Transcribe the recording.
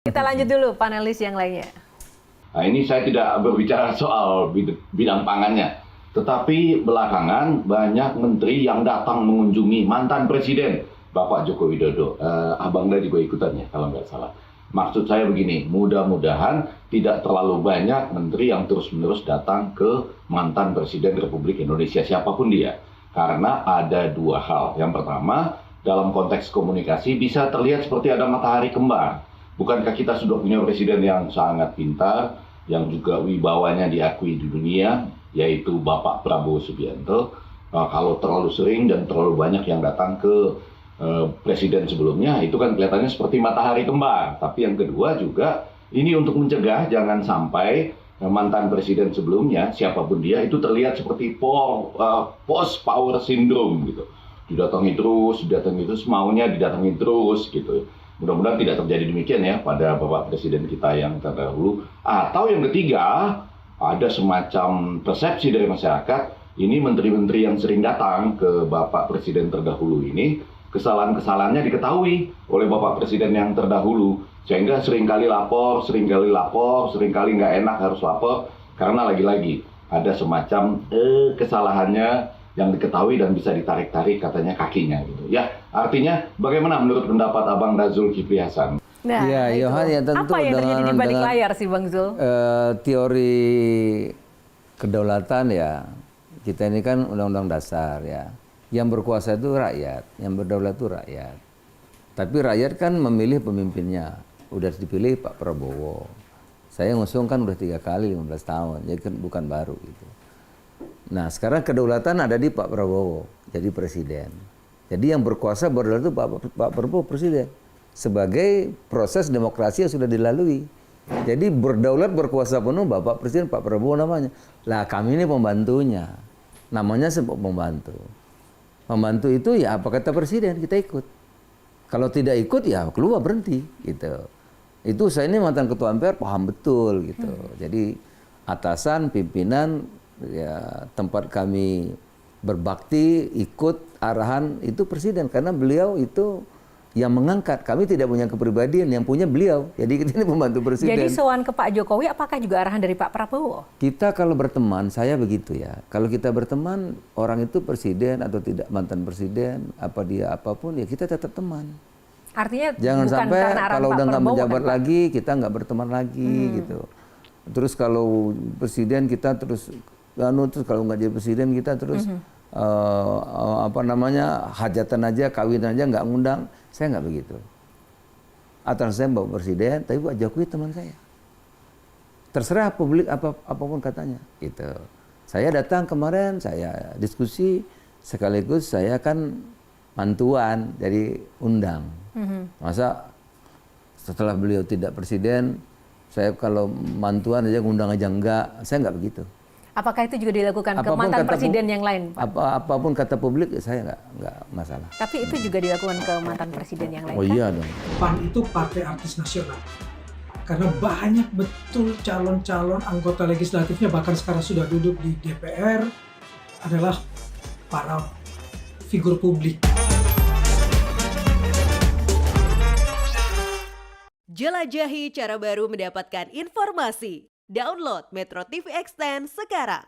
Kita lanjut dulu panelis yang lainnya. Nah, ini saya tidak berbicara soal bidang pangannya, tetapi belakangan banyak menteri yang datang mengunjungi mantan presiden Bapak Joko Widodo. Abang Da juga ikutan ya kalau nggak salah. Maksud saya begini, mudah-mudahan tidak terlalu banyak menteri yang terus-menerus datang ke mantan presiden Republik Indonesia siapapun dia. Karena ada dua hal. Yang pertama, dalam konteks komunikasi bisa terlihat seperti ada matahari kembar. Bukankah kita sudah punya presiden yang sangat pintar, yang juga wibawanya diakui di dunia, yaitu Bapak Prabowo Subianto. Kalau terlalu sering dan terlalu banyak yang datang ke presiden sebelumnya, itu kan kelihatannya seperti matahari kembar. Tapi yang kedua juga, ini untuk mencegah jangan sampai mantan presiden sebelumnya, siapapun dia, itu terlihat seperti post power syndrome gitu. Didatangi terus, maunya didatangi terus gitu. Mudah-mudahan tidak terjadi demikian ya pada Bapak Presiden kita yang terdahulu. Atau yang ketiga, ada semacam persepsi dari masyarakat, ini menteri-menteri yang sering datang ke Bapak Presiden terdahulu ini, kesalahan-kesalahannya diketahui oleh Bapak Presiden yang terdahulu. Sehingga seringkali nggak enak harus lapor, karena lagi-lagi ada semacam kesalahannya yang diketahui dan bisa ditarik-tarik katanya kakinya gitu. Ya, artinya bagaimana menurut pendapat Abang Da Zulkifli Hasan? Nah, ya, Yohan, ya tentu apa yang terjadi di balik layar sih Bang Zul? Teori kedaulatan ya, kita ini kan undang-undang dasar ya. Yang berkuasa itu rakyat, yang berdaulat itu rakyat. Tapi rakyat kan memilih pemimpinnya. Udah dipilih Pak Prabowo. Saya ngusung kan udah 3 kali 15 tahun, jadi kan bukan baru gitu. Nah sekarang kedaulatan ada di Pak Prabowo, jadi presiden. Jadi yang berkuasa berdaulat itu Pak Prabowo presiden. Sebagai proses demokrasi yang sudah dilalui. Jadi berdaulat berkuasa penuh Bapak Presiden Pak Prabowo namanya. Lah kami ini pembantunya, namanya sebab pembantu. Pembantu itu ya apa kata presiden kita ikut. Kalau tidak ikut ya keluar berhenti gitu. Itu saya ini mantan ketua MPR paham betul gitu. Jadi atasan, pimpinan, ya tempat kami berbakti, ikut arahan itu presiden. Karena beliau itu yang mengangkat. Kami tidak punya kepribadian, yang punya beliau. Jadi kita ini pembantu presiden. Jadi sowan ke Pak Jokowi apakah juga arahan dari Pak Prabowo? Kita kalau berteman, saya begitu ya. Kalau kita berteman, orang itu presiden atau tidak mantan presiden, apa dia apapun, ya kita tetap teman. Artinya jangan bukan sampai karena arahan kalau Pak udah nggak Prabowo, menjabat kan, Pak? lagi, kita nggak berteman lagi gitu. Terus kalau presiden kita terus kalau nggak jadi presiden kita terus hajatan aja, kawinan aja nggak ngundang. Saya nggak begitu. Atasan saya Bapak Presiden, tapi Pak Jokowi teman saya. Terserah publik apapun katanya. Gitu. Saya datang kemarin, saya diskusi, sekaligus saya kan mantuan, jadi undang. Masa setelah beliau tidak presiden, saya kalau mantuan aja ngundang aja enggak, saya nggak begitu. Apakah itu juga dilakukan ke mantan presiden yang lain, Pak? Apapun kata publik, saya nggak masalah. Tapi itu juga dilakukan ke mantan presiden yang lain, Oh iya dong. PAN itu partai artis nasional. Karena banyak betul calon-calon anggota legislatifnya, bahkan sekarang sudah duduk di DPR, adalah para figur publik. Jelajahi cara baru mendapatkan informasi. Download Metro TV Extend sekarang.